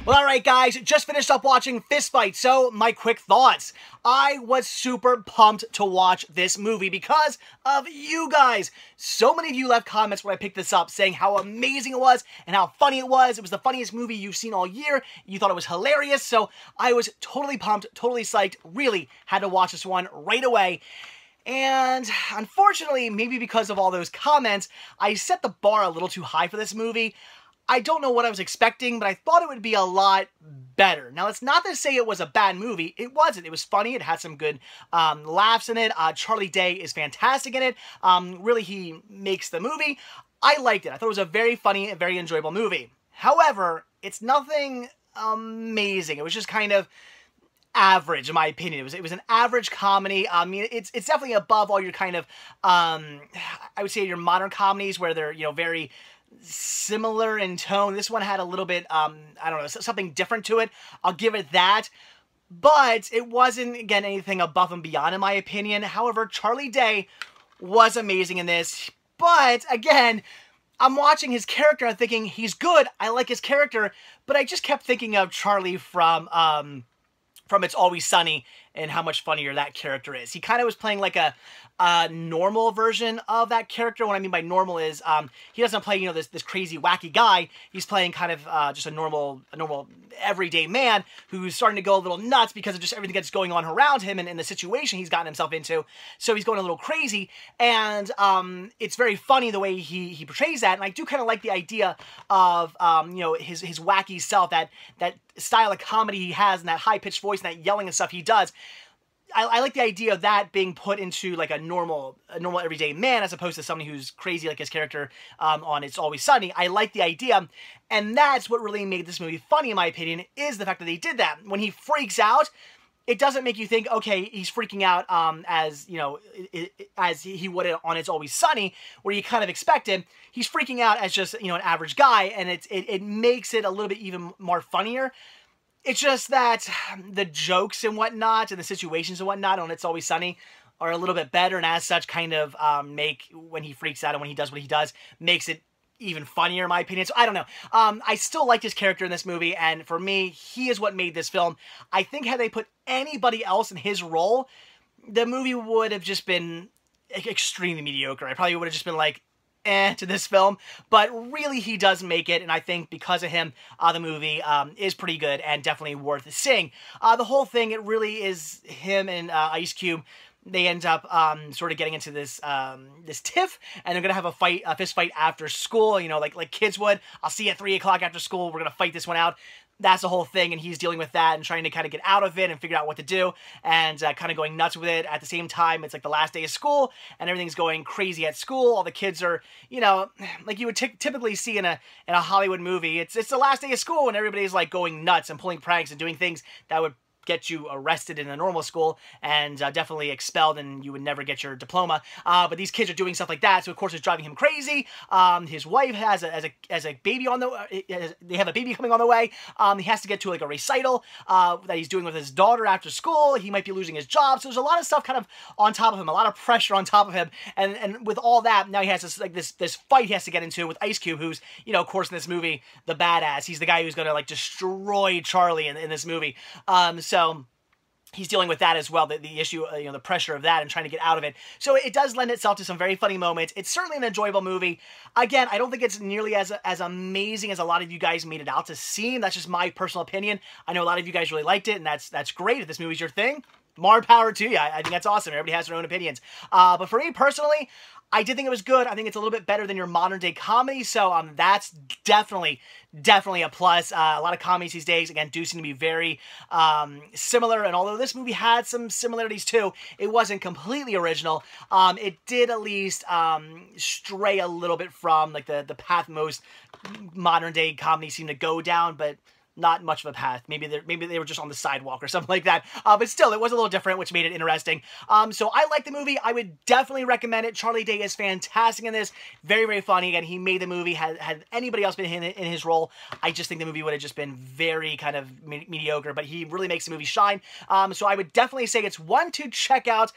Well, alright guys, just finished up watching Fist Fight, so my quick thoughts. I was super pumped to watch this movie because of you guys. So many of you left comments when I picked this up saying how amazing it was and how funny it was. It was the funniest movie you've seen all year. You thought it was hilarious, so I was totally pumped, totally psyched, really had to watch this one right away. And unfortunately, maybe because of all those comments, I set the bar a little too high for this movie. I don't know what I was expecting, but I thought it would be a lot better. Now, it's not to say it was a bad movie. It wasn't. It was funny. It had some good laughs in it. Charlie Day is fantastic in it. Really, he makes the movie. I liked it. I thought it was a very funny and very enjoyable movie. However, it's nothing amazing. It was just kind of average, in my opinion. It was an average comedy. I mean, it's definitely above all your kind of, I would say your modern comedies where they're, very similar in tone. This one had a little bit, I don't know, something different to it. I'll give it that. But it wasn't, again, anything above and beyond, in my opinion. However, Charlie Day was amazing in this. But, again, I'm watching his character, I'm thinking, he's good, I like his character, but I just kept thinking of Charlie from It's Always Sunny and how much funnier that character is. He kind of was playing like a normal version of that character. What I mean by normal is he doesn't play, this crazy wacky guy. He's playing kind of just a normal everyday man who's starting to go a little nuts because of just everything that's going on around him and in the situation he's gotten himself into. So he's going a little crazy, and it's very funny the way he portrays that. And I do kind of like the idea of his wacky self, that style of comedy he has, and that high-pitched voice and that yelling and stuff he does. I like the idea of that being put into like a normal everyday man as opposed to somebody who's crazy like his character on It's Always Sunny. I like the idea, and that's what really made this movie funny, in my opinion, is the fact that they did that. When he freaks out, it doesn't make you think, okay, he's freaking out as he would on It's Always Sunny, where you kind of expect him. He's freaking out as just, an average guy, and it makes it a little bit even more funnier. It's just that the jokes and whatnot and the situations and whatnot on It's Always Sunny are a little bit better, and as such kind of make, when he freaks out and when he does what he does, makes it even funnier, in my opinion. So I don't know. I still liked his character in this movie, and for me, he is what made this film. I think had they put anybody else in his role, the movie would have just been extremely mediocre. I probably would have just been like, to this film, but really he does make it, and I think because of him, the movie is pretty good and definitely worth seeing. The whole thing, it really is him and Ice Cube. They end up sort of getting into this this tiff, and they're gonna have a fist fight after school, like kids would. I'll see you at 3 o'clock after school. We're gonna fight this one out. That's the whole thing, and he's dealing with that and trying to kind of get out of it and figure out what to do, and kind of going nuts with it. At the same time, it's like the last day of school, and everything's going crazy at school. All the kids are, like you would typically see in a Hollywood movie. It's the last day of school, and everybody's like going nuts and pulling pranks and doing things that would get you arrested in a normal school and definitely expelled, and you would never get your diploma. But these kids are doing stuff like that, so of course it's driving him crazy. His wife has a baby on the they have a baby coming on the way. He has to get to like a recital that he's doing with his daughter after school. He might be losing his job, so there's a lot of stuff kind of on top of him, a lot of pressure on top of him, and with all that, now he has this fight he has to get into with Ice Cube, who's of course in this movie the badass. He's the guy who's gonna like destroy Charlie in this movie. So he's dealing with that as well, the issue, the pressure of that and trying to get out of it. So it does lend itself to some very funny moments. It's certainly an enjoyable movie. Again, I don't think it's nearly as amazing as a lot of you guys made it out to seem. That's just my personal opinion. I know a lot of you guys really liked it, and that's great. If this movie's your thing, more power to you. I think that's awesome. Everybody has their own opinions. But for me personally, I did think it was good. I think it's a little bit better than your modern day comedy, so that's definitely a plus. A lot of comedies these days, again, do seem to be very similar, and although this movie had some similarities too, it wasn't completely original. It did at least stray a little bit from like the path most modern day comedies seem to go down, but not much of a path. Maybe they were just on the sidewalk or something like that. But still, it was a little different, which made it interesting. So I like the movie. I would definitely recommend it. Charlie Day is fantastic in this. Very, very funny. Again, he made the movie. Had anybody else been in his role, I just think the movie would have just been very kind of mediocre. But he really makes the movie shine. So I would definitely say it's one to check out.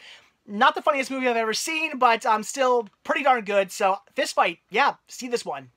Not the funniest movie I've ever seen, but still pretty darn good. So Fist Fight, yeah, see this one.